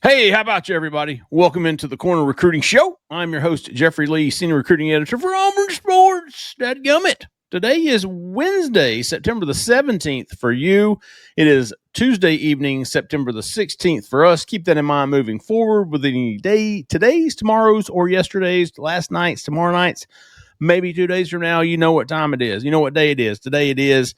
Hey, how about you, everybody? Welcome into the Corner Recruiting Show. I'm your host, Jeffrey Lee, Senior Recruiting Editor for Auburn Sports. Dadgummit. Today is Wednesday, September the 17th for you. It is Tuesday evening, September the 16th for us. Keep that in mind moving forward with any day, today's, tomorrow's, or yesterday's, last night's, tomorrow night's, maybe 2 days from now. You know what time it is. You know what day it is. Today it is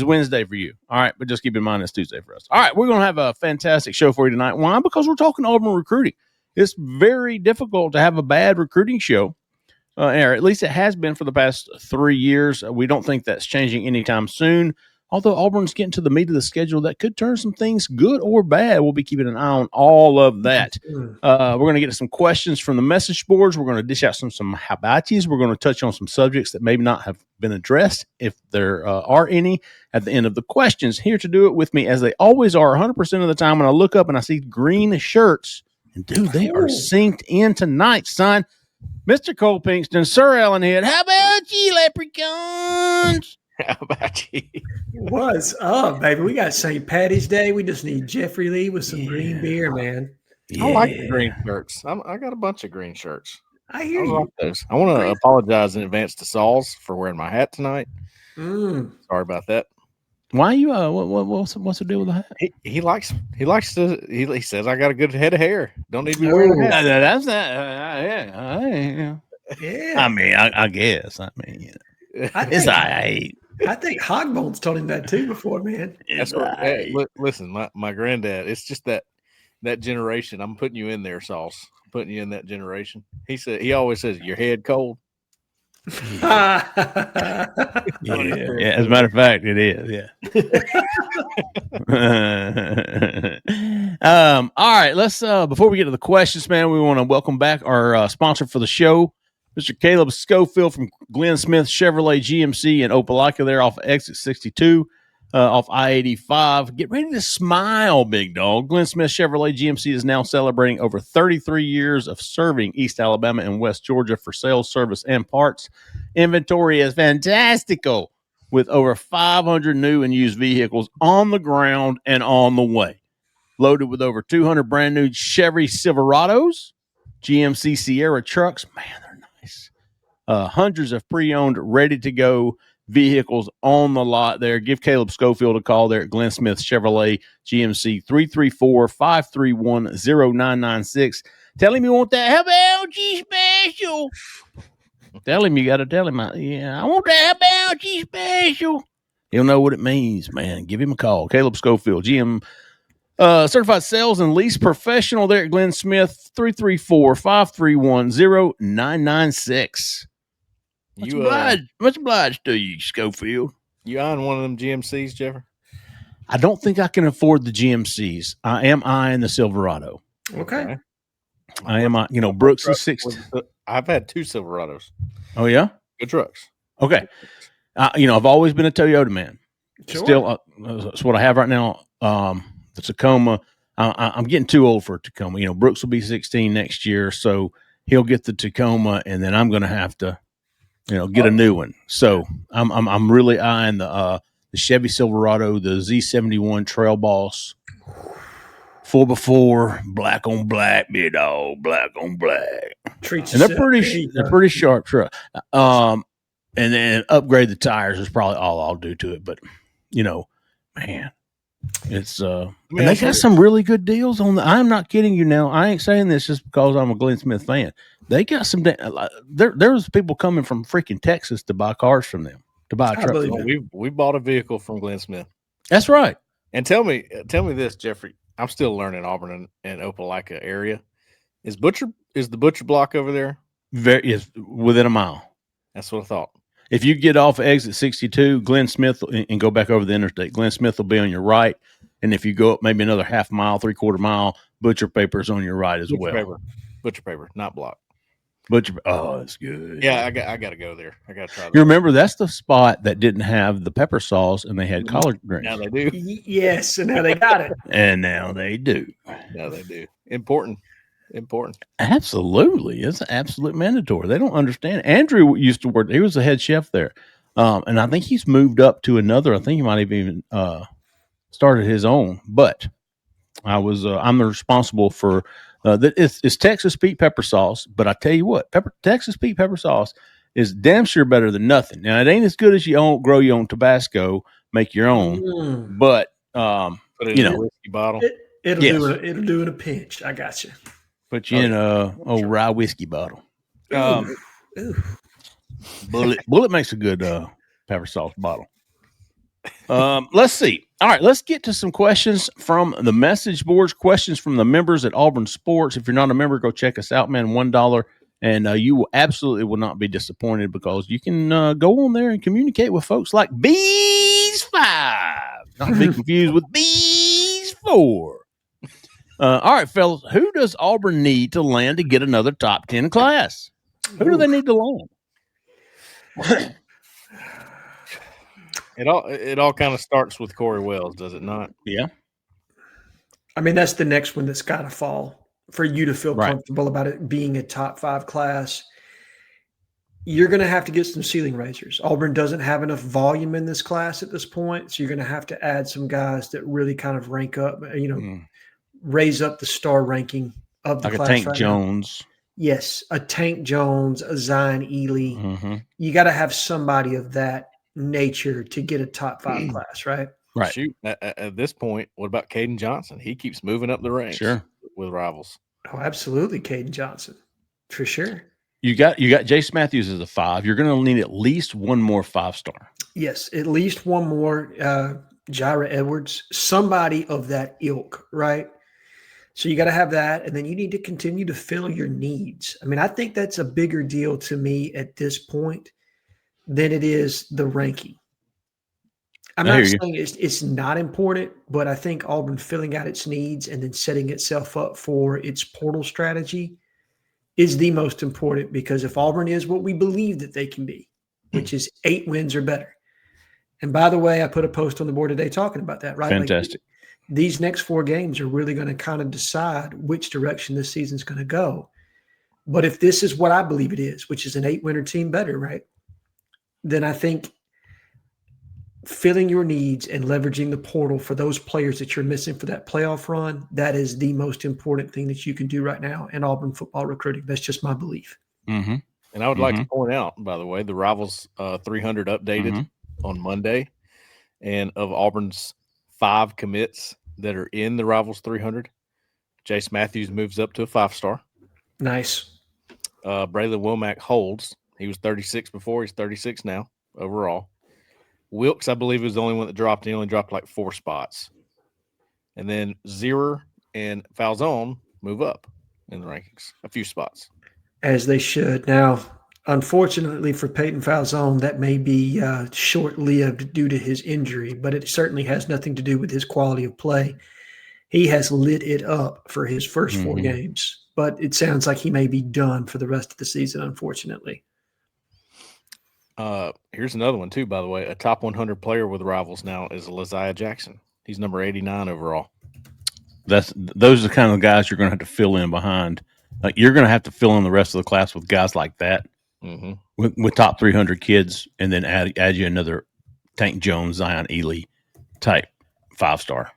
Wednesday for you. All right, but just keep in mind it's Tuesday for us. All right, we're going to have a fantastic show for you tonight. Why? Because we're talking Auburn recruiting. It's very difficult to have a bad recruiting show, or at least it has been for the past 3 years. We don't think that's changing anytime soon. Although Auburn's getting to the meat of the schedule, that could turn some things good or bad. We'll be keeping an eye on all of that. We're going to get to some questions from the message boards. We're going to dish out some hibachies. We're going to touch on some subjects that maybe not have been addressed, if there are any, at the end of the questions. Here to do it with me, as they always are, 100% of the time when I look up and I see green shirts, and dude, they are synced in tonight, son. Mr. Cole Pinkston, Sir Alan Head. How about you, leprechauns? How about you? What's up, baby? We got St. Patty's Day. We just need Jeffrey Lee with some green beer, man. Yeah. I like the green shirts. I got a bunch of green shirts. I hear you. Like those. I want to apologize in advance to Sauls for wearing my hat tonight. Sorry about that. Why you? What's the deal with the hat? He likes to. He says I got a good head of hair. Don't need to be wearing a hat. That's not. Yeah. I mean, I guess. I mean, it's all right. I think Hogbones told him that too before, man. That's what. Hey, listen, my granddad. It's just that generation. I'm putting you in there, Sauce. I'm putting you in that generation. He always says your head cold. Yeah. As a matter of fact, it is. Yeah. All right. Let's before we get to the questions, man, we want to welcome back our sponsor for the show, Mr. Caleb Schofield from Glenn Smith Chevrolet GMC in Opelika, there off exit 62, off I-85. Get ready to smile, big dog. Glenn Smith Chevrolet GMC is now celebrating over 33 years of serving East Alabama and West Georgia for sales, service, and parts. Inventory is fantastical, with over 500 new and used vehicles on the ground and on the way. Loaded with over 200 brand new Chevy Silverados, GMC Sierra trucks. Man, they're nice. Hundreds of pre-owned, ready-to-go vehicles on the lot there. Give Caleb Schofield a call there at Glenn Smith Chevrolet GMC, 334-531-0996. Tell him you want that How About You special. Tell him you got to tell him, I want that How About You special. He'll know what it means, man. Give him a call. Caleb Schofield, GM certified sales and lease professional there at Glenn Smith, 334-531-0996. Much obliged to you, Schofield. You eyeing one of them GMCs, Jeffrey? I don't think I can afford the GMCs. I am eyeing the Silverado. Okay. I am, Brooks is 60. I've had two Silverados. Oh, yeah? Good trucks. Okay. I've always been a Toyota man. Sure. Still, that's what I have right now. The Tacoma. I'm getting too old for a Tacoma. Brooks will be 16 next year, so he'll get the Tacoma, and then I'm going to have to, get a new one. So I'm really eyeing the Chevy Silverado, the Z71 Trail Boss, 4x4, black on black, big dog, black on black. And they're pretty sharp truck. And then upgrade the tires is probably all I'll do to it. But man, it's and they got some really good deals on I'm not kidding you now. I ain't saying this just because I'm a Glenn Smith fan. They got some. There's people coming from freaking Texas to buy cars from them, to buy a truck. We bought a vehicle from Glenn Smith. That's right. And tell me this, Jeffrey. I'm still learning Auburn and Opelika area. Is the butcher block over there? Is within a mile. That's what I thought. If you get off exit 62, Glenn Smith, and go back over the interstate, Glenn Smith will be on your right. And if you go up maybe another half mile, 3/4 mile, Butcher Paper's on your right as well. Butcher Paper, not block. That's good. Yeah, I got to go there. I got to try that. You remember, that's the spot that didn't have the pepper sauce, and they had collard greens. Now they do. Yes, and now they got it. And now they do. Now they do. Important. Absolutely. It's an absolute mandatory. They don't understand. Andrew used to work. He was the head chef there. And I think he's moved up to another. I think he might have even started his own. But I'm responsible for it's Texas Pete pepper sauce. But I tell you what, Texas Pete pepper sauce is damn sure better than nothing. Now it ain't as good as grow your own Tabasco, make your own, but Put it in a whiskey bottle. It'll do in a pinch. I got you. Put you in a rye whiskey bottle. Ooh. Bullet makes a good pepper sauce bottle. Let's see. All right, let's get to some questions from the message boards. Questions from the members at Auburn Sports. If you're not a member, go check us out, man. $1, and you will absolutely will not be disappointed because you can go on there and communicate with folks like Bees 5. Not to be confused with Bees 4. All right, fellas. Who does Auburn need to land to get another top 10 class? Who do they need to land? It all kind of starts with Corey Wells, does it not? Yeah. I mean, that's the next one that's got to fall for you to feel comfortable about it being a top 5 class. You're going to have to get some ceiling raisers. Auburn doesn't have enough volume in this class at this point, so you're going to have to add some guys that really kind of rank up, raise up the star ranking of the like class. Like a Tank Jones. Now. Yes, a Tank Jones, a Zion Ely. Mm-hmm. You got to have somebody of that nature to get a top 5 class, right? Right. Shoot, at this point, what about Caden Johnson? He keeps moving up the ranks with rivals. Oh, absolutely, Caden Johnson, for sure. You got Jace Matthews as a 5. You're going to need at least one more 5-star. Yes, at least one more Jaira Edwards, somebody of that ilk, right? So you got to have that, and then you need to continue to fill your needs. I mean, I think that's a bigger deal to me at this point than it is the ranking. I'm not saying it's not important, but I think Auburn filling out its needs and then setting itself up for its portal strategy is the most important, because if Auburn is what we believe that they can be, which is 8 wins or better. And by the way, I put a post on the board today talking about that, right? Fantastic. Like, these next 4 games are really going to kind of decide which direction this season's going to go. But if this is what I believe it is, which is an 8-winner team better, right? Then I think filling your needs and leveraging the portal for those players that you're missing for that playoff run, that is the most important thing that you can do right now in Auburn football recruiting. That's just my belief. Mm-hmm. And I would like to point out, by the way, the Rivals 300 updated on Monday. And of Auburn's 5 commits that are in the Rivals 300, Jace Matthews moves up to a 5-star. Nice. Bralan Womack holds. He was 36 before. He's 36 now overall. Wilkes, I believe, was the only one that dropped. He only dropped like 4 spots. And then Zierer and Falzone move up in the rankings, a few spots. As they should. Now, unfortunately for Peyton Falzone, that may be short-lived due to his injury, but it certainly has nothing to do with his quality of play. He has lit it up for his first 4 games, but it sounds like he may be done for the rest of the season, unfortunately. Here's another one too, by the way. A top 100 player with Rivals now is Laziah Jackson. He's number 89 overall. Those are the kind of guys you're going to have to fill in behind. Like, you're going to have to fill in the rest of the class with guys like that, with top 300 kids, and then add you another Tank Jones, Zion Ely type 5-star.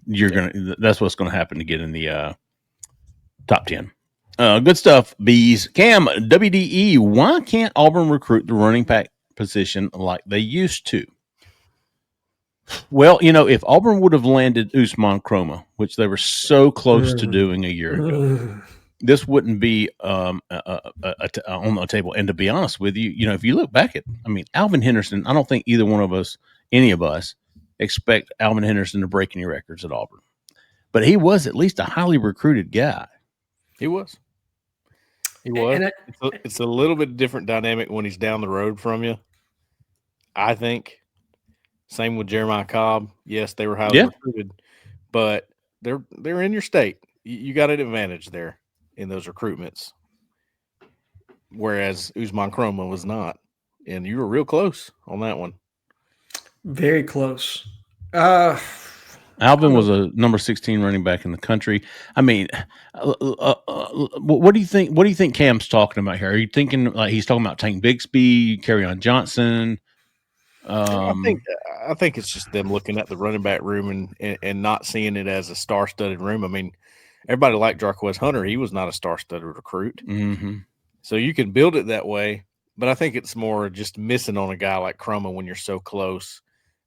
That's what's going to happen to get in the top 10. Good stuff, Bees. Cam, WDE, why can't Auburn recruit the running back position like they used to? Well, if Auburn would have landed Usman Chroma, which they were so close to doing a year ago, this wouldn't be on the table. And to be honest with you, if you look back at, Alvin Henderson, I don't think any of us, expect Alvin Henderson to break any records at Auburn. But he was at least a highly recruited guy. He was. It's a little bit different dynamic when he's down the road from you, I think. Same with Jeremiah Cobb. Yes, they were highly recruited, but they're in your state. You got an advantage there in those recruitments, whereas Usman Chroma was not, and you were real close on that one. Very close. Alvin was a number 16 running back in the country. What do you think? What do you think Cam's talking about here? Are you thinking like he's talking about Tank Bixby, Kerryon Johnson? I think it's just them looking at the running back room and not seeing it as a star-studded room. I mean, everybody liked Jarquez Hunter. He was not a star-studded recruit. Mm-hmm. So you can build it that way, but I think it's more just missing on a guy like Crumma when you're so close.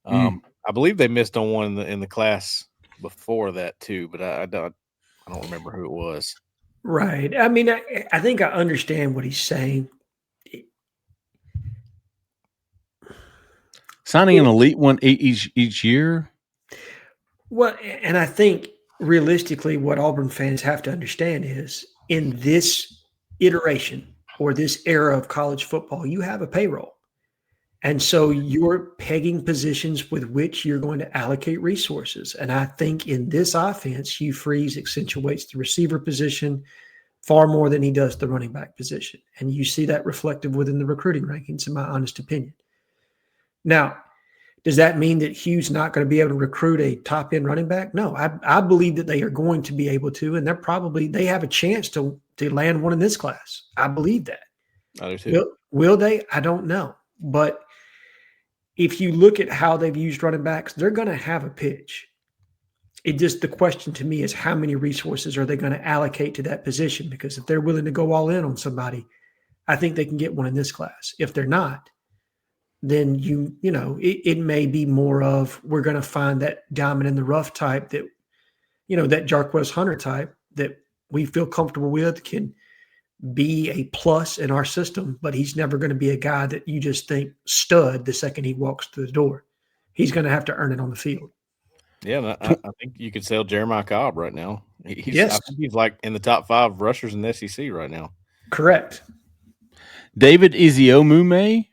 I believe they missed on one in the class before that too, but I don't remember who it was. Right. I mean, I think I understand what he's saying. Signing an elite one each year. Well, and I think realistically, what Auburn fans have to understand is in this iteration or this era of college football, you have a payroll. And so you're pegging positions with which you're going to allocate resources. And I think in this offense, Hugh Freeze accentuates the receiver position far more than he does the running back position. And you see that reflected within the recruiting rankings, in my honest opinion. Now, does that mean that Hugh's not going to be able to recruit a top-end running back? No, I believe that they are going to be able to, and they have a chance to land one in this class. I believe that. I do too. Will they? I don't know. But if you look at how they've used running backs, they're going to have a pitch. The question to me is how many resources are they going to allocate to that position? Because if they're willing to go all in on somebody, I think they can get one in this class. If they're not, then it may be more of we're going to find that diamond in the rough type that, that Jarquez Hunter type that we feel comfortable with can be a plus in our system, but he's never going to be a guy that you just think stud the second he walks through the door. He's going to have to earn it on the field. Yeah, I think you could sell Jeremiah Cobb right now. Yes. I think he's like in the top 5 rushers in the SEC right now. Correct. David Iziomume.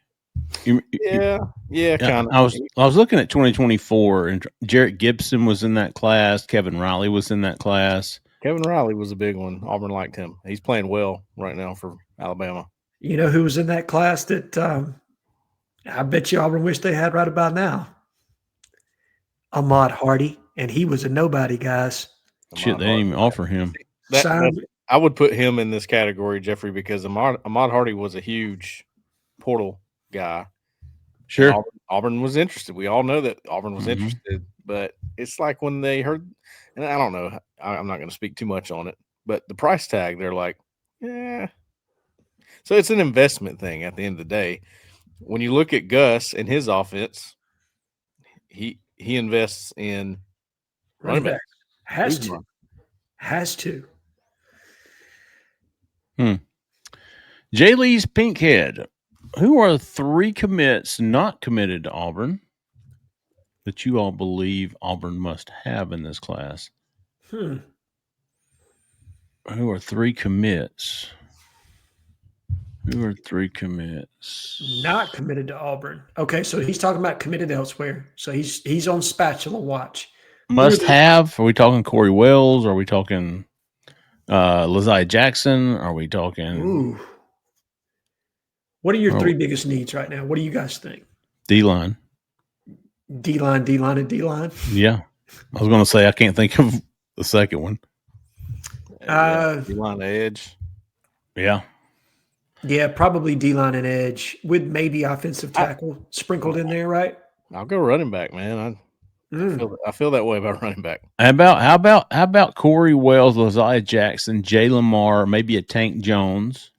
Yeah, kind of. I was looking at 2024, and Jarrett Gibson was in that class. Kevin Riley was in that class. Kevin Riley was a big one. Auburn liked him. He's playing well right now for Alabama. You know who was in that class that I bet you Auburn wish they had right about now? Ahmad Hardy, and he was a nobody, guys. Shit, they didn't even offer him. I would put him in this category, Jeffrey, because Ahmad Hardy was a huge portal guy. Sure. Auburn was interested. We all know that Auburn was interested, but it's like when they heard, and I don't know, I'm not going to speak too much on it, but the price tag, they're like, yeah. So it's an investment thing at the end of the day. When you look at Gus and his offense, he invests in running back. Has to. Jay Lee's Pinkhead. Who are 3 commits not committed to Auburn that you all believe Auburn must have in this class? Who are 3 commits? Not committed to Auburn. Okay, so he's talking about committed elsewhere. So he's on spatula watch. Must have? Are we talking Corey Wells? Are we talking Lazai Jackson? Are we talking? Ooh. What are your 3 biggest needs right now? What do you guys think? D-line. D-line, and D-line? Yeah. I was going to say I can't think of the second one. D-line edge. Yeah. Yeah, probably D-line and edge with maybe offensive tackle sprinkled in there, right? I'll go running back, man. I feel that way about running back. How about Corey Wells, Lazai Jackson, Jay Lamar, maybe a Tank Jones?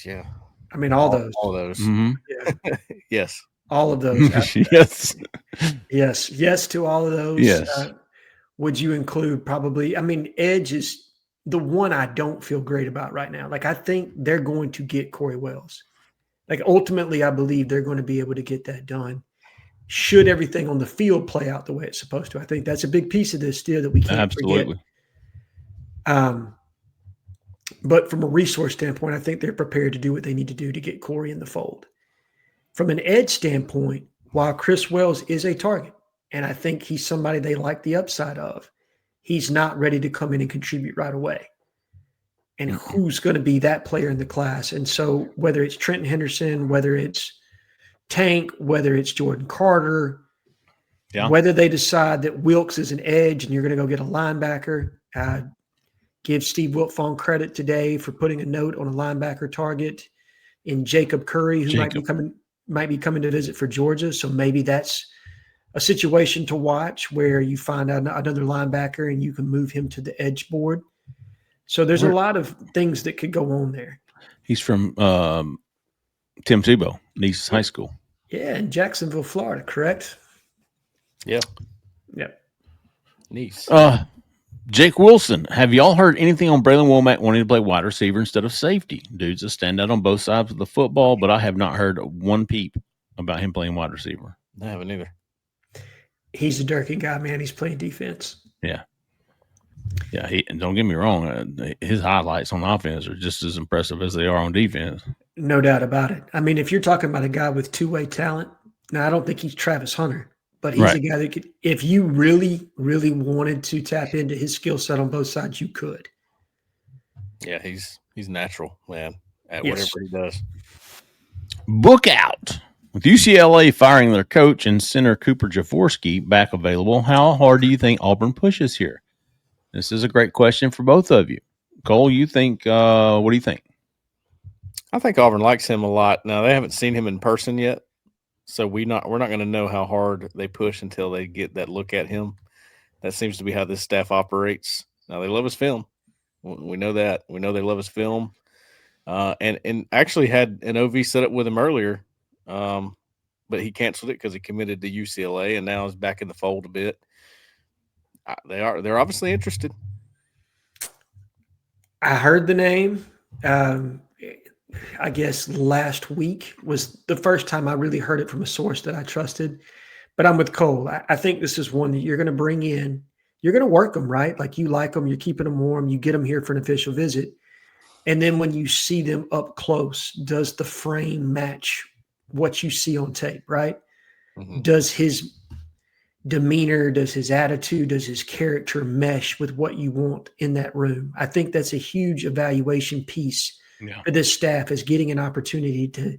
Yeah. I mean, all those. Mm-hmm. Yeah. Yes. All of those. Yes. Yes to all of those. Yes. Would you include probably, I mean, edge is the one I don't feel great about right now. Like, I think they're going to get Corey Wells. Like, ultimately, I believe they're going to be able to get that done. Should everything on the field play out the way it's supposed to. I think that's a big piece of this still that we can't forget. But from a resource standpoint, I think they're prepared to do what they need to do to get Corey in the fold. From an edge standpoint, while Chris Wells is a target, and I think he's somebody they like the upside of, he's not ready to come in and contribute right away. And who's going to be that player in the class? And so whether it's Trenton Henderson, whether it's Tank, whether it's Jordan Carter, whether they decide that Wilkes is an edge and you're going to go get a linebacker, give Steve Wiltfong credit today for putting a note on a linebacker target in Jacob Curry, who might be coming might be coming to visit for Georgia. So maybe that's a situation to watch where you find out another linebacker and you can move him to the edge board. So there's a lot of things that could go on there. He's from Tim Tebow, Nice High School. Yeah, in Jacksonville, Florida, correct? Yeah. Yep. Nice. Jake Wilson, have y'all heard anything on Bralan Womack wanting to play wide receiver instead of safety? Dude's a standout on both sides of the football, but I have not heard one peep about him playing wide receiver. I haven't either. He's a dirty guy, man. He's playing defense. Yeah. Yeah, and don't get me wrong, his highlights on offense are just as impressive as they are on defense. No doubt about it. I mean, if you're talking about a guy with two-way talent, now I don't think he's Travis Hunter, but he's a guy that could, if you really, really wanted to tap into his skill set on both sides, you could. Yeah, he's natural, man, at whatever he does. Book out. With UCLA firing their coach and center Cooper Javorski back available, how hard do you think Auburn pushes here? This is a great question for both of you. Cole, you think? What do you think? I think Auburn likes him a lot. Now they haven't seen him in person yet, so we're not going to know how hard they push until they get that look at him. That seems to be how this staff operates. Now they love his film. We know that. We know they love his film, and actually had an OV set up with him earlier, but he canceled it because he committed to UCLA and now is back in the fold a bit. They're obviously interested. I heard the name. I guess last week was the first time I really heard it from a source that I trusted. But I'm with Cole. I think this is one that you're going to bring in. You're going to work them, right? Like you like them. You're keeping them warm. You get them here for an official visit. And then when you see them up close, does the frame match what you see on tape, right? Mm-hmm. Does his demeanor, does his attitude, does his character mesh with what you want in that room? I think that's a huge evaluation piece for this staff, is getting an opportunity to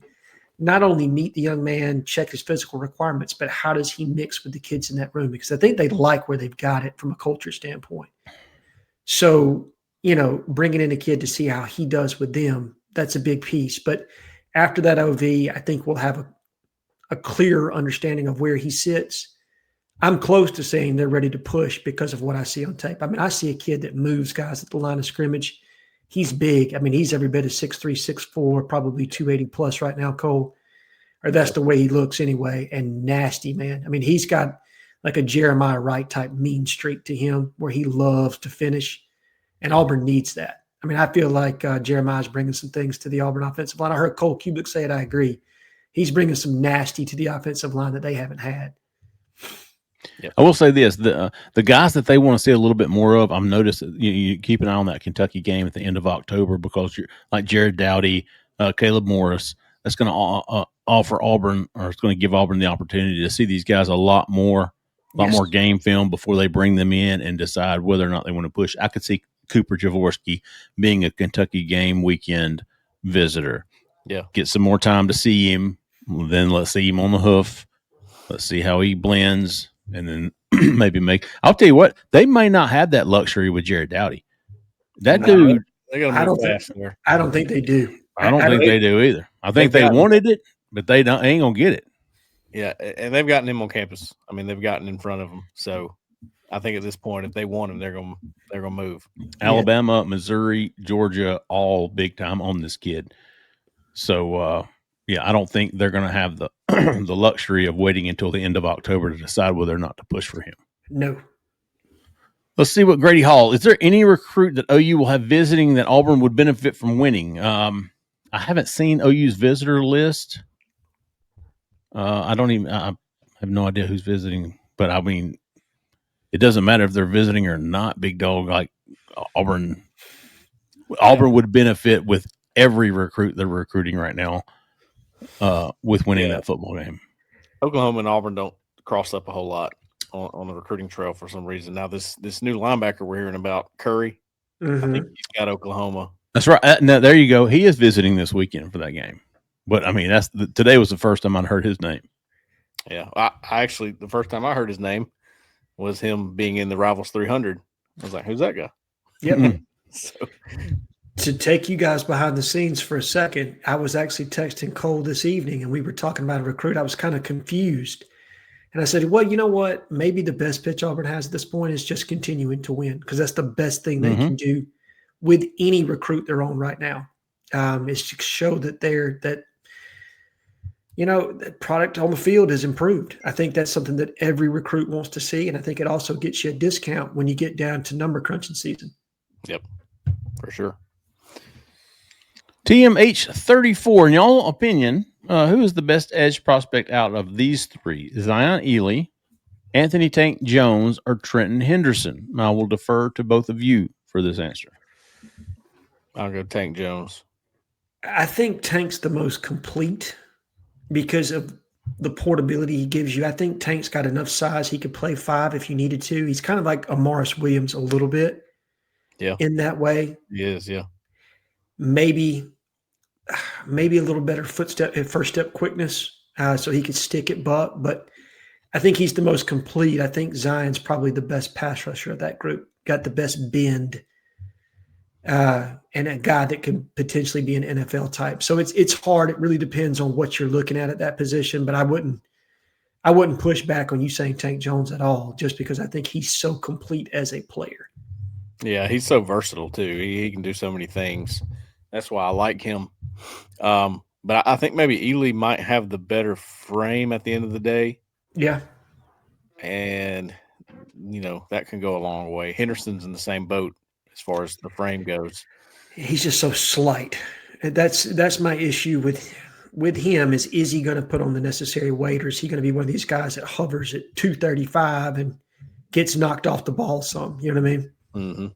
not only meet the young man, check his physical requirements, but how does he mix with the kids in that room? Because I think they like where they've got it from a culture standpoint. So, bringing in a kid to see how he does with them, that's a big piece. But after that OV, I think we'll have a clearer understanding of where he sits. I'm close to saying they're ready to push because of what I see on tape. I mean, I see a kid that moves guys at the line of scrimmage. He's big. I mean, he's every bit of 6'3", 6'4", probably 280 plus right now, Cole. Or that's the way he looks anyway. And nasty, man. I mean, he's got like a Jeremiah Wright type mean streak to him where he loves to finish. And Auburn needs that. I mean, I feel like Jeremiah's bringing some things to the Auburn offensive line. I heard Cole Kubik say it. I agree. He's bringing some nasty to the offensive line that they haven't had. Yep. I will say this: the guys that they want to see a little bit more of, I've noticed that you keep an eye on that Kentucky game at the end of October, because you're like Jared Dowdy, Caleb Morris. That's going to offer Auburn, or it's going to give Auburn the opportunity to see these guys a lot more game film before they bring them in and decide whether or not they want to push. I could see Cooper Javorski being a Kentucky game weekend visitor. Yeah, get some more time to see him. Then let's see him on the hoof. Let's see how he blends. And then maybe I'll tell you what, they may not have that luxury with Jared Dowdy. That dude, I don't think they do. I don't think they do either. I think they wanted it, but they ain't gonna get it. Yeah, and they've gotten him on campus. I mean, they've gotten in front of him. So I think at this point, if they want him, they're gonna move. Alabama, Missouri, Georgia, all big time on this kid. So I don't think they're going to have the the luxury of waiting until the end of October to decide whether or not to push for him. No. Let's see what Grady Hall. Is there any recruit that OU will have visiting that Auburn would benefit from winning? I haven't seen OU's visitor list. I have no idea who's visiting, but I mean, it doesn't matter if they're visiting or not, big dog. Like Auburn would benefit with every recruit they're recruiting right now. With winning that football game. Oklahoma and Auburn don't cross up a whole lot on the recruiting trail for some reason. Now this new linebacker we're hearing about, Curry, I think he's got Oklahoma. That's right. Now there you go. He is visiting this weekend for that game. But I mean, today was the first time I'd heard his name. Yeah, I actually, the first time I heard his name was him being in the Rivals 300. I was like, who's that guy? Yep. To take you guys behind the scenes for a second, I was actually texting Cole this evening, and we were talking about a recruit. I was kind of confused. And I said, well, you know what? Maybe the best pitch Auburn has at this point is just continuing to win, because that's the best thing they can do with any recruit they're on right now, is to show that that product on the field is improved. I think that's something that every recruit wants to see, and I think it also gets you a discount when you get down to number crunching season. Yep, for sure. TMH34, in y'all opinion, who is the best edge prospect out of these three? Zion Ely, Anthony Tank Jones, or Trenton Henderson? I will defer to both of you for this answer. I'll go Tank Jones. I think Tank's the most complete because of the portability he gives you. I think Tank's got enough size. He could play 5 if you needed to. He's kind of like a Morris Williams a little bit. Yeah. In that way. He is, yeah. Maybe a little better first step quickness, so he could stick it but I think he's the most complete. I think Zion's probably the best pass rusher of that group. Got the best bend, and a guy that could potentially be an NFL type. So it's hard. It really depends on what you're looking at that position. But I wouldn't push back on you saying Tank Jones at all, just because I think he's so complete as a player. Yeah, he's so versatile too. He can do so many things. That's why I like him. But I think maybe Ely might have the better frame at the end of the day. Yeah. And, that can go a long way. Henderson's in the same boat as far as the frame goes. He's just so slight. That's my issue with him is he going to put on the necessary weight, or is he going to be one of these guys that hovers at 235 and gets knocked off the ball some? You know what I mean? Mm-hmm.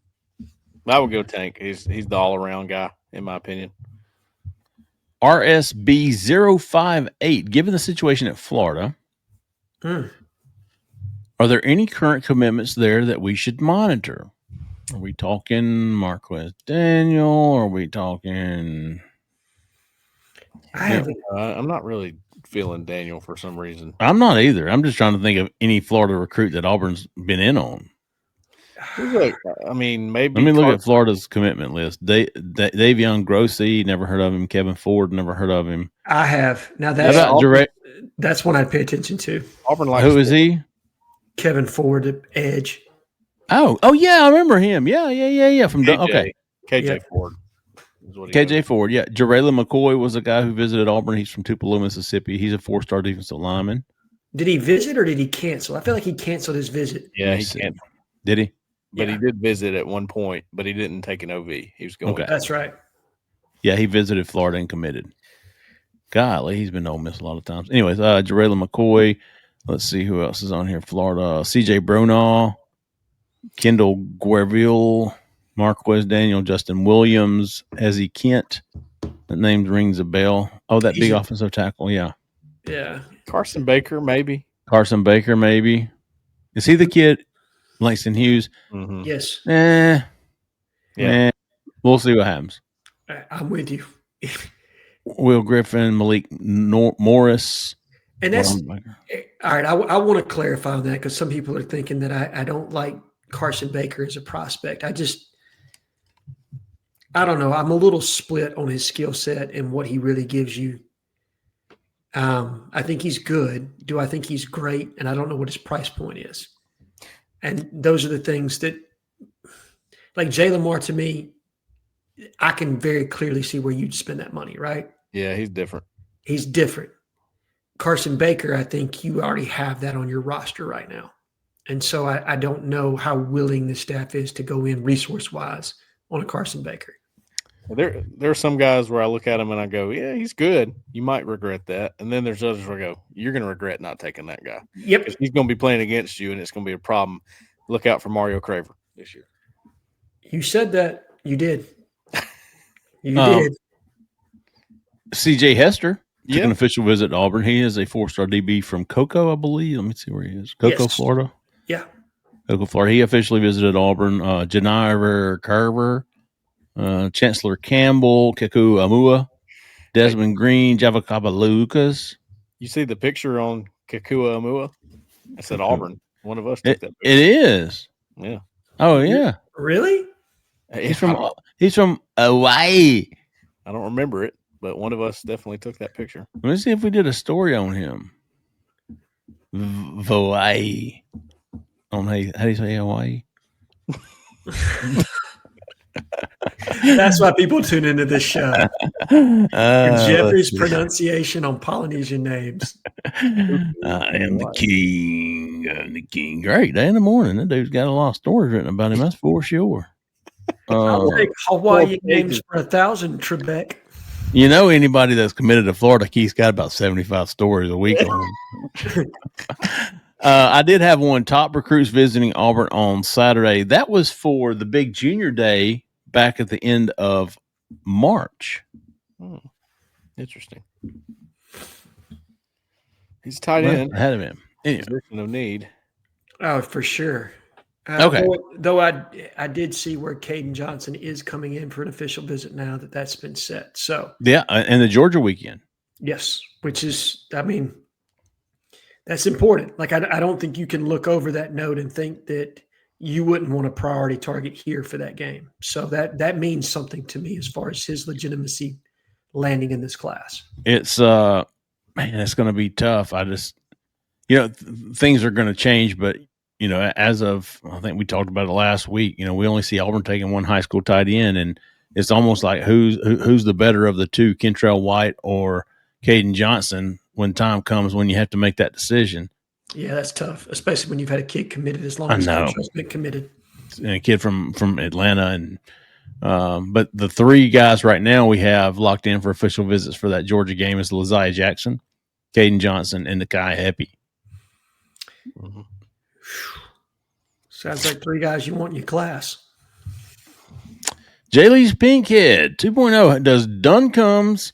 I would go Tank. He's the all-around guy, in my opinion. RSB058, given the situation at Florida, are there any current commitments there that we should monitor? Are we talking Marquez Daniel? Are we talking? I'm not really feeling Daniel for some reason. I'm not either. I'm just trying to think of any Florida recruit that Auburn's been in on. Look, maybe. Let me look at Florida's commitment list. Davion Grossi, never heard of him. Kevin Ford, never heard of him. I have. Now that's one I'd pay attention to. Auburn likes Who is he? Kevin Ford at edge. Oh yeah, I remember him. Yeah. From KJ Yeah. Ford. KJ Ford, yeah. Jarayla McCoy was a guy who visited Auburn. He's from Tupelo, Mississippi. He's a 4-star defensive lineman. Did he visit or did he cancel? I feel like he canceled his visit. Yeah, he canceled. Did he? But he did visit at one point, but he didn't take an OV. He was going. Okay. That's right. Yeah, he visited Florida and committed. Golly, he's been to Ole Miss a lot of times. Anyways, Jarayla McCoy. Let's see who else is on here. Florida. CJ Brunall, Kendall Guerville, Marquez Daniel, Justin Williams, Ezzie Kent. That name rings a bell. Oh, that big offensive tackle. Yeah. Yeah. Carson Baker, maybe. Is he the kid? Langston Hughes. Mm-hmm. Yes. Yeah. We'll see what happens. I'm with you. Will Griffin, Malik Morris. And that's all right. I want to clarify on that, because some people are thinking that I don't like Carson Baker as a prospect. I don't know. I'm a little split on his skill set and what he really gives you. I think he's good. Do I think he's great? And I don't know what his price point is. And those are the things that, like Jalen Moore, to me, I can very clearly see where you'd spend that money, right? Yeah, he's different. He's different. Carson Baker, I think you already have that on your roster right now. And so I don't know how willing the staff is to go in resource-wise on a Carson Baker. There are some guys where I look at him and I go, yeah, he's good. You might regret that. And then there's others where I go, you're going to regret not taking that guy. Yep. He's going to be playing against you, and it's going to be a problem. Look out for Mario Craver this year. You said that. You did. You did. CJ Hester took an official visit to Auburn. He is a 4-star DB from Cocoa, I believe. Let me see where he is. Cocoa, Florida. Yeah. Cocoa, Florida. He officially visited Auburn. Janiver Carver, Chancellor Campbell, Keku Amua, Desmond Green, Javakaba Lucas. You see the picture on Kekua Amua? I said Auburn. One of us took that picture. It is. Yeah. Oh, yeah. Really? He's from Hawaii. I don't remember it, but one of us definitely took that picture. Let me see if we did a story on him. Hawaii. How do you say Hawaii? That's why people tune into this show. Jeffrey's pronunciation on Polynesian names. I am the king. I'm the king. Great day in the morning. That dude's got a lot of stories written about him. That's for sure. I'll take Hawaiian names for 1,000, Trebek. You know, anybody that's committed to Florida Key's got about 75 stories a week on them. I did have one, top recruits visiting Auburn on Saturday. That was for the big junior day back at the end of March. Interesting. He's tight end. Ahead of him. Anyway. Position of need. Oh, for sure. Okay. Though I did see where Caden Johnson is coming in for an official visit now that's been set. So yeah, and the Georgia weekend. Yes, which is, I mean, that's important. Like I don't think you can look over that note and think that you wouldn't want a priority target here for that game. So that means something to me as far as his legitimacy landing in this class. It's man, it's going to be tough. I just, things are going to change, but as of, I think we talked about it last week, we only see Auburn taking one high school tight end, and it's almost like who's the better of the two, Kentrell White or Caden Johnson, when time comes when you have to make that decision. Yeah, that's tough, especially when you've had a kid committed as long as Kentrell's been committed. And a kid from Atlanta, and but the three guys right now we have locked in for official visits for that Georgia game is Laziah Jackson, Caden Johnson, and Nakai Heppy. Mm-hmm. Sounds like three guys you want in your class. J-Lee's Pinkhead 2.0 does Duncombe's.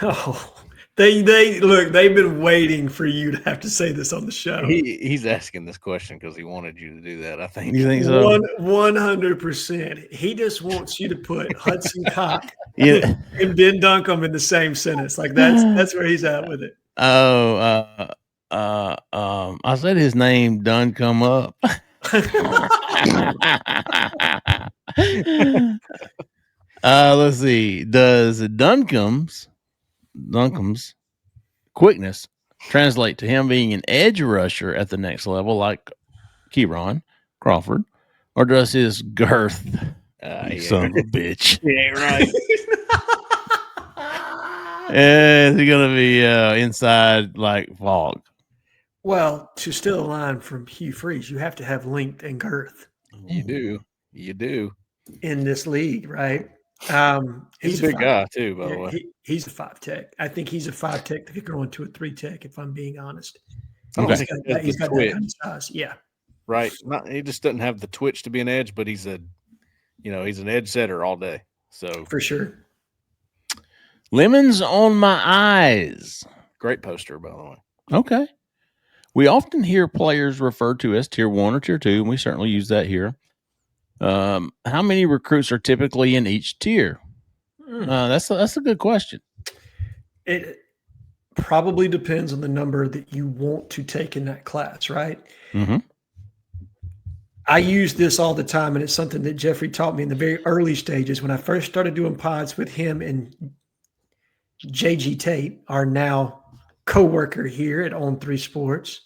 Oh, they look. They've been waiting for you to have to say this on the show. He's asking this question because he wanted you to do that. I think. You think so? 100%. He just wants you to put Hudson Cock and Ben Duncombe in the same sentence. Like that's where he's at with it. I said his name done come up. Let's see. Does Duncombe's quickness translate to him being an edge rusher at the next level, like Kieron Crawford, or does his girth, son of a bitch? Yeah, right. Is he gonna be inside like Fog? Well, to steal a line from Hugh Freeze, you have to have length and girth. You do. In this league, right? He's a big guy too, by the way. He's a 5 tech. I think he's a 5 tech that could grow into a 3 tech, if I'm being honest. Okay. He's got that kind of size. Yeah. Right. He just doesn't have the twitch to be an edge, but he's an edge setter all day. So for sure. Lemons on my eyes. Great poster, by the way. Okay. We often hear players referred to as tier 1 or tier 2, and we certainly use that here. How many recruits are typically in each tier? That's a good question. It probably depends on the number that you want to take in that class, right? Mm-hmm. I use this all the time, and it's something that Jeffrey taught me in the very early stages when I first started doing pods with him and JG Tate, our now co-worker here at On 3 Sports.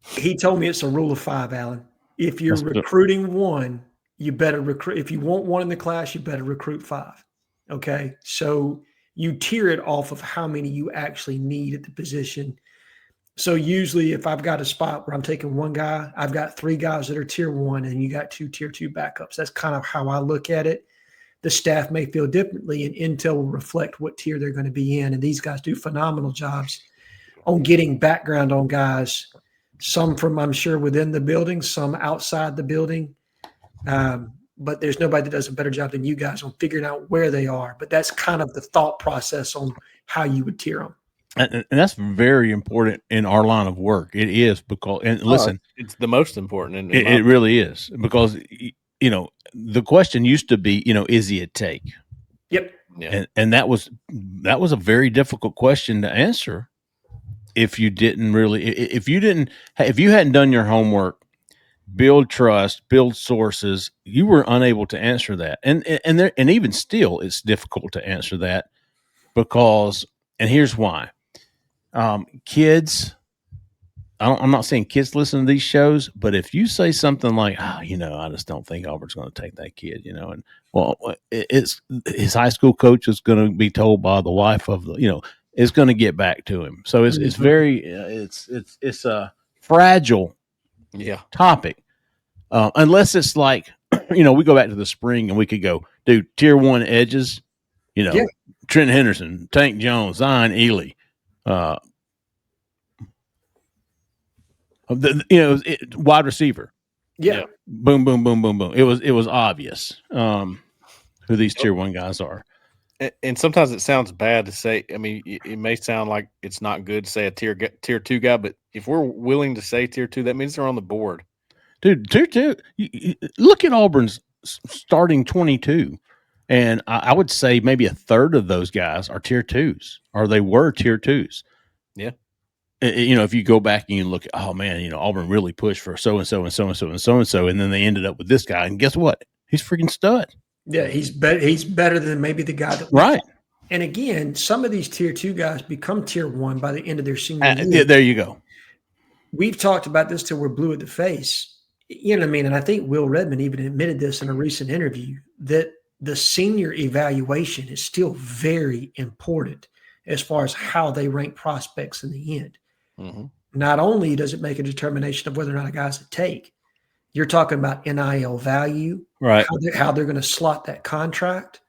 He told me it's a rule of 5, Alan. If you're recruiting one, you better recruit. If you want one in the class, you better recruit 5. Okay. So you tier it off of how many you actually need at the position. So usually if I've got a spot where I'm taking one guy, I've got 3 guys that are tier 1 and you got 2 tier 2 backups. That's kind of how I look at it. The staff may feel differently, and intel will reflect what tier they're going to be in. And these guys do phenomenal jobs on getting background on guys, some from, I'm sure, within the building, some outside the building. But there's nobody that does a better job than you guys on figuring out where they are. But that's kind of the thought process on how you would tier them. And that's very important in our line of work. It is because, and listen, it's the most important. It really is, because, the question used to be, is he a take? Yep. Yeah. And that was a very difficult question to answer. If you hadn't done your homework, build trust, build sources. You were unable to answer that, and even still, it's difficult to answer that because, and here's why: kids. I'm not saying kids listen to these shows, but if you say something like, "Oh, I just don't think Auburn's going to take that kid," and it's his high school coach is going to be told by the wife of it's going to get back to him. So it's very it's a fragile topic unless it's like we go back to the spring and we could go, dude, tier 1 edges, Trent Henderson, Tank Jones, Zion Ely. Wide receiver. Yeah. Boom, boom, boom, boom, boom. It was obvious who these tier 1 guys are. And sometimes it sounds bad to say. I mean, it may sound like it's not good to say a tier 2 guy, but if we're willing to say tier 2, that means they're on the board. Dude, tier 2. Look at Auburn's starting 22. And I would say maybe a third of those guys are tier 2s, or they were tier 2s. Yeah. If you go back and you look at, oh man, Auburn really pushed for so-and-so and so-and-so and so-and-so, and then they ended up with this guy. And guess what? He's freaking stud. Yeah, he's better than maybe the guy that right. And again, some of these tier 2 guys become tier 1 by the end of their senior year. Yeah, there you go. We've talked about this till we're blue at the face. You know what I mean? And I think Will Redmond even admitted this in a recent interview, that the senior evaluation is still very important as far as how they rank prospects in the end. Mm-hmm. Not only does it make a determination of whether or not a guy's a take, you're talking about NIL value, right? How they're going to slot that contract.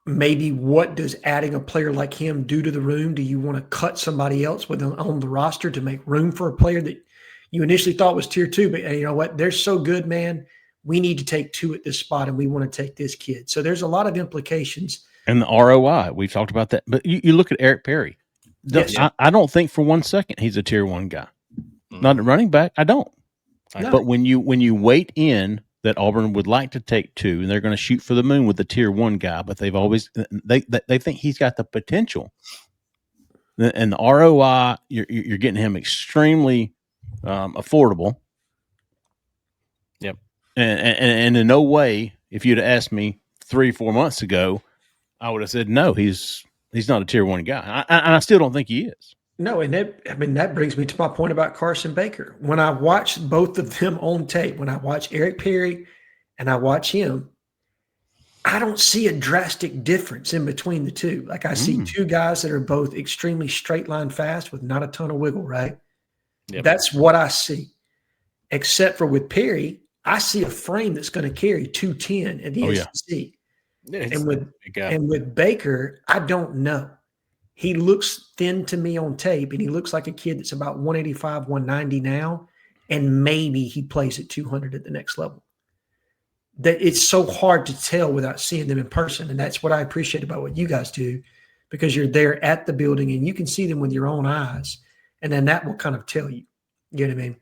Maybe what does adding a player like him do to the room? Do you want to cut somebody else on the roster to make room for a player that you initially thought was tier 2, but you know what? They're so good, man. We need to take 2 at this spot, and we want to take this kid. So there's a lot of implications. And the ROI, we've talked about that. But you look at Eric Perry. Yes. I don't think for 1 second he's a tier 1 guy. Not a running back. I don't. No. But when you weight in that Auburn would like to take 2, and they're going to shoot for the moon with the tier 1 guy, but they've always they think he's got the potential. And the ROI, you're getting him extremely affordable. Yep. And in no way, if you'd asked me 3-4 months ago, I would have said no. He's not a tier 1 guy. I still don't think he is. No, and that brings me to my point about Carson Baker. When I watch both of them on tape, when I watch Eric Perry and I watch him, I don't see a drastic difference in between the two. Like I see 2 guys that are both extremely straight line fast with not a ton of wiggle, right? Yep. That's what I see. Except for with Perry, I see a frame that's going to carry 210 at the SEC. Yeah, and with Baker, I don't know. He looks thin to me on tape, and he looks like a kid that's about 185, 190 now, and maybe he plays at 200 at the next level. That it's so hard to tell without seeing them in person, and that's what I appreciate about what you guys do, because you're there at the building and you can see them with your own eyes, and then that will kind of tell you. You know what I mean?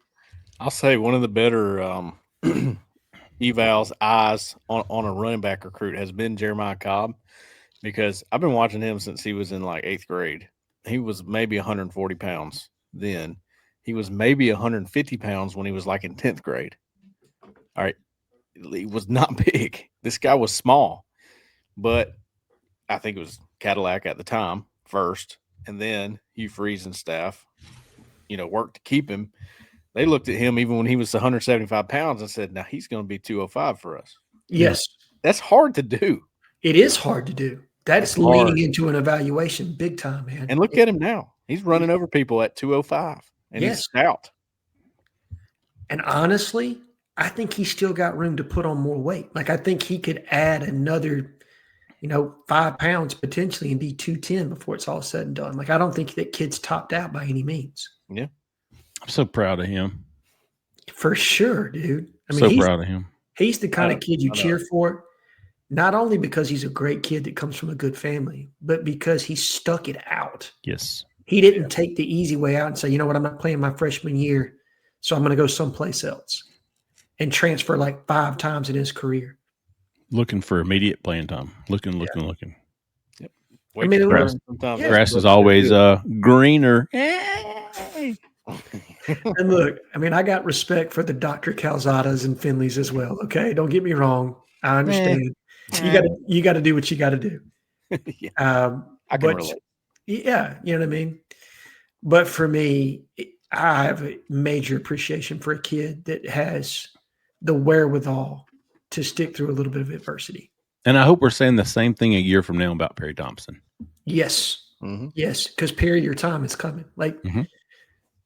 I'll say one of the better evals eyes on a running back recruit has been Jeremiah Cobb, because I've been watching him since he was in like 8th grade. He was maybe 140 pounds then. He was maybe 150 pounds when he was like in 10th grade. All right. He was not big. This guy was small, but I think it was Cadillac at the time first. And then Hugh Freeze and staff, worked to keep him. They looked at him even when he was 175 pounds and said, now he's going to be 205 for us. Yes. That's hard to do. It is hard to do. That's leaning into an evaluation big time, man. And look at him now. He's running over people at 205, and he's stout. And honestly, I think he's still got room to put on more weight. Like I think he could add another, 5 pounds potentially and be 210 before it's all said and done. Like I don't think that kid's topped out by any means. Yeah. I'm so proud of him. For sure, dude. I mean, proud of him. He's the kind of kid you cheer for, not only because he's a great kid that comes from a good family, but because he stuck it out. Yes. He didn't take the easy way out and say, you know what, I'm not playing my freshman year, so I'm going to go someplace else and transfer like 5 times in his career. Looking for immediate playing time. Looking. Yep. Grass is always greener. And look, I mean, I got respect for the Dr. Calzadas and Finleys as well. Okay, don't get me wrong. I understand. You got to do what you got to do. Yeah, I can But relate. yeah, you know what I mean. But for me, I have a major appreciation for a kid that has the wherewithal to stick through a little bit of adversity. And I hope we're saying the same thing a year from now about Perry Thompson. Yes. Mm-hmm. Yes. Because Perry, your time is coming. Like,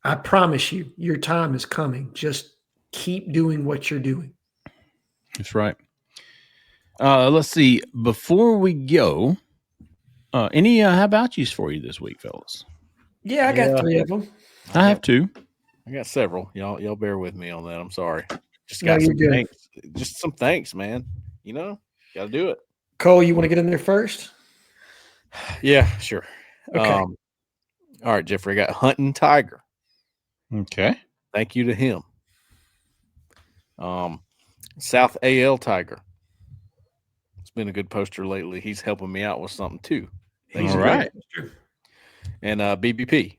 I promise you, your time is coming. Just keep doing what you're doing. That's right. Let's see. Before we go, any how about yous for you this week, fellas? Yeah, I got 3 of them. I have 2. I got several. Y'all bear with me on that. I'm sorry. Just No, got you're some good. thanks. Just some thanks, man. You know, got to do it. Cole, you want to get in there first? Yeah, sure. Okay. All right, Jeffrey. I got Hunting Tiger. Okay. Thank you to him. South AL Tiger. It's been a good poster lately. He's helping me out with something too. He's All a great right. poster. And BBP.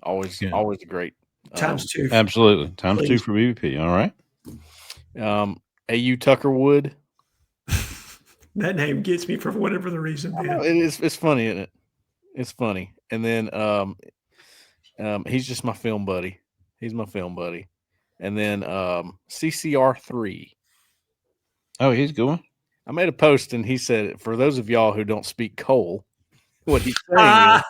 Always a great. Times 2. Absolutely. Times Please. 2 for BBP. All right. AU Tuckerwood. That name gets me for whatever the reason. Man. It's funny, isn't it? It's funny. And then he's just my film buddy. He's my film buddy. And then CCR3. Oh, he's going. I made a post and he said, for those of y'all who don't speak Cole, what he's saying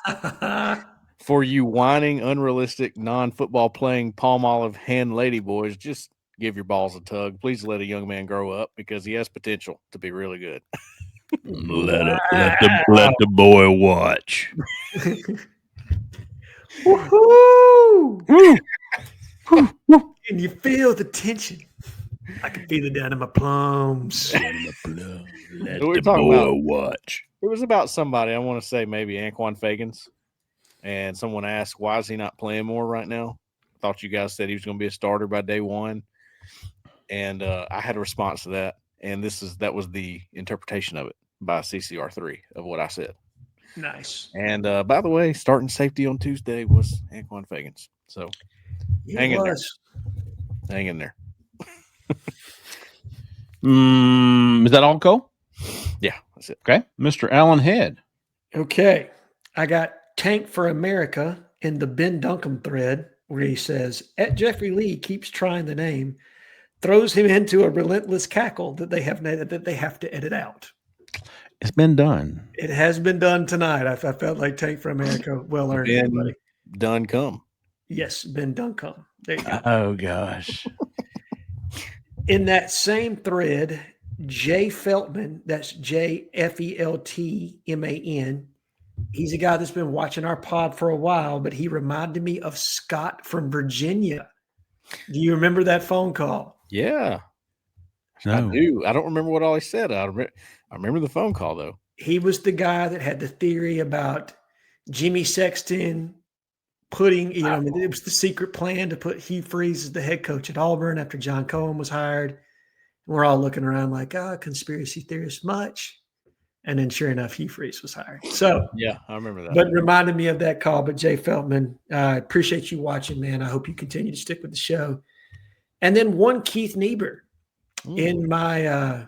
is, for you whining, unrealistic, non-football playing, palm olive hand lady boys, just give your balls a tug. Please let a young man grow up because he has potential to be really good. Let the boy watch. Woohoo! Can you feel the tension? I can feel it down in my plums. Let We're the talking boy about- watch. It was about somebody, I want to say maybe Anquan Fagans, and someone asked, why is he not playing more right now? I thought you guys said he was going to be a starter by day one. And I had a response to that, and that was the interpretation of it by CCR3 of what I said. Nice. And by the way, starting safety on Tuesday was Anquan Fagans. So hang in there. Hang in there. Is that all, Cole? Yeah, that's it. Okay. Mr. Allen Head. Okay. I got Tank for America in the Ben Duncombe thread where he says, at Jeffrey Lee keeps trying the name, throws him into a relentless cackle that they have to edit out. It's been done. It has been done tonight. I felt like Tank for America. Well earned, everybody. Done come. Yes, Ben Duncombe. There you go. Oh, gosh. In that same thread, Jay Feltman, that's JFELTMAN. He's a guy that's been watching our pod for a while, but he reminded me of Scott from Virginia. Do you remember that phone call? Yeah. No. I do. I don't remember what all he said. I remember the phone call, though. He was the guy that had the theory about Jimmy Sexton putting, it was the secret plan to put Hugh Freeze as the head coach at Auburn after John Cohen was hired. And we're all looking around like, conspiracy theorist much. And then sure enough, Hugh Freeze was hired. So yeah, I remember that. But reminded me of that call. But Jay Feltman, I appreciate you watching, man. I hope you continue to stick with the show. And then one Keith Niebuhr in my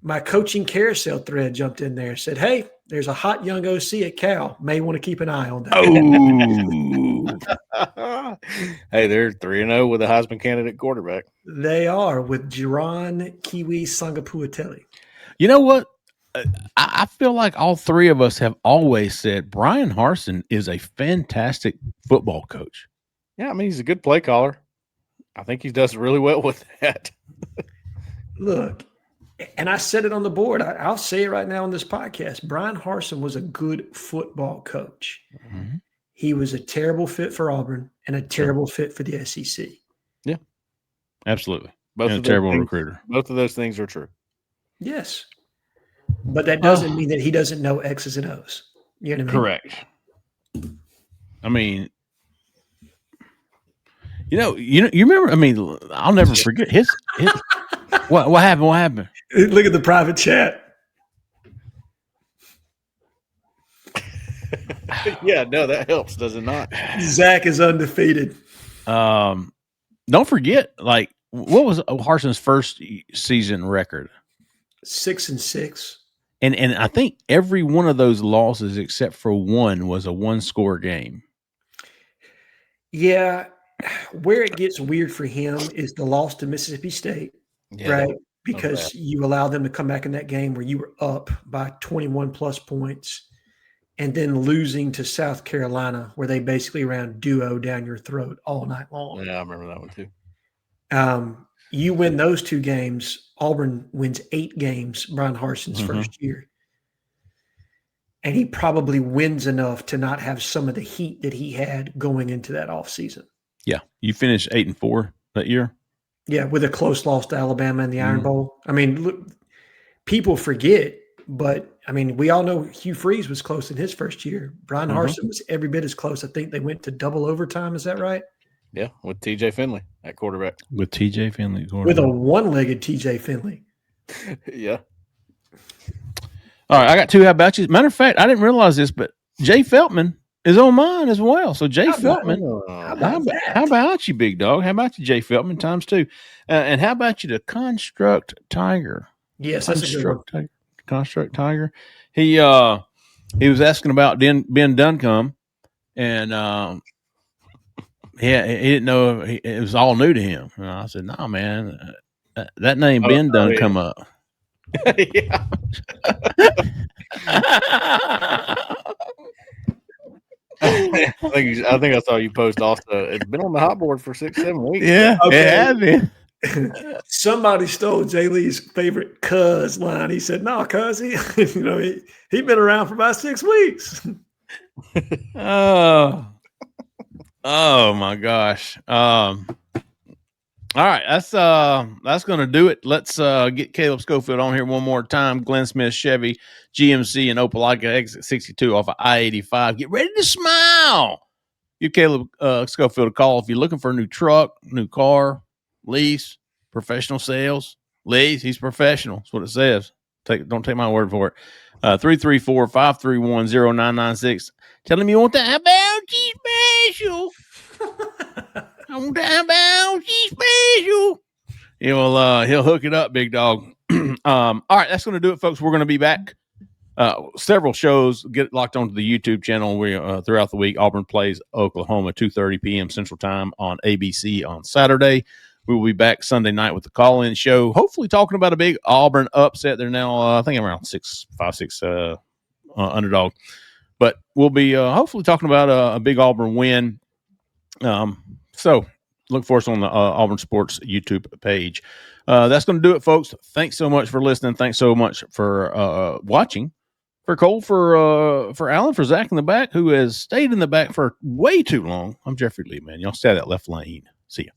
my coaching carousel thread jumped in there, said, hey, there's a hot young OC at Cal. May want to keep an eye on that. Oh. Hey, they're 3-0 with a Heisman candidate quarterback. They are with Jaron Kiwi Sangapuateli. You know what? I feel like all three of us have always said Brian Harsin is a fantastic football coach. Yeah, I mean, he's a good play caller. I think he does really well with that. Look, and I said it on the board. I'll say it right now on this podcast. Brian Harsin was a good football coach. Mm-hmm. He was a terrible fit for Auburn and a terrible fit for the SEC. Yeah, absolutely. Both and a terrible recruiter. Both of those things are true. Yes. But that doesn't mean that he doesn't know X's and O's. You know what I mean? Correct. I mean, you remember, I mean, I'll never forget his what happened? What happened? Look at the private chat. Yeah, no, that helps, does it not? Zach is undefeated. Don't forget, like, what was Harson's first season record? 6-6. And I think every one of those losses except for one was a one-score game. Yeah, where it gets weird for him is the loss to Mississippi State, right? Because you allow them to come back in that game where you were up by 21 plus points, and then losing to South Carolina, where they basically ran duo down your throat all night long. Yeah, I remember that one too. You win those two games. Auburn wins 8 games, Brian Harson's first year. And he probably wins enough to not have some of the heat that he had going into that offseason. Yeah. You finished 8-4 that year? Yeah, with a close loss to Alabama in the Iron Bowl. I mean, look, people forget, but, I mean, we all know Hugh Freeze was close in his first year. Brian Harsin was every bit as close. I think they went to double overtime. Is that right? Yeah, with TJ Finley at quarterback. With TJ Finley. With a one-legged TJ Finley. Yeah. All right, I got 2 how about you. Matter of fact, I didn't realize this, but Jay Feltman is on mine as well. So Jay Feltman, how about you, big dog? How about you, Jay Feltman times 2? And how about you, the Construct Tiger? Yes, that's a good one. Construct Tiger. He was asking about Ben Duncombe, and he didn't know it was all new to him. And I said, "No, man, that name Ben done come up." Yeah. I think I saw you post also. It's been on the hot board for 6-7 weeks. Yeah, it has been. Somebody stole Jay Lee's favorite cuz line. He said, "No, cuz he been around for about 6 weeks." Oh my gosh. All right, that's gonna do it. Let's get Caleb Schofield on here one more time. Glenn Smith Chevy GMC and Opelika exit 62 off of I-85. Get ready to smile. Give Caleb Schofield a call if you're looking for a new truck, new car, lease, professional sales. Lease, he's professional. That's what it says. Don't take my word for it. 334-531-0996. Tell him you want that Bounty special. I want that Bounty special. He'll hook it up, big dog. All right, that's going to do it, folks. We're going to be back. Several shows. Get locked onto the YouTube channel. We throughout the week. Auburn plays Oklahoma 2:30 p.m. Central Time on ABC on Saturday. We will be back Sunday night with the call-in show. Hopefully, talking about a big Auburn upset. They're now, I think, around 5-6 underdog. But we'll be hopefully talking about a big Auburn win. So look for us on the Auburn Sports YouTube page. That's going to do it, folks. Thanks so much for listening. Thanks so much for watching. For Cole, for Alan, for Zach in the back, who has stayed in the back for way too long. I'm Jeffrey Lee, man. Y'all stay out of that left lane. See ya.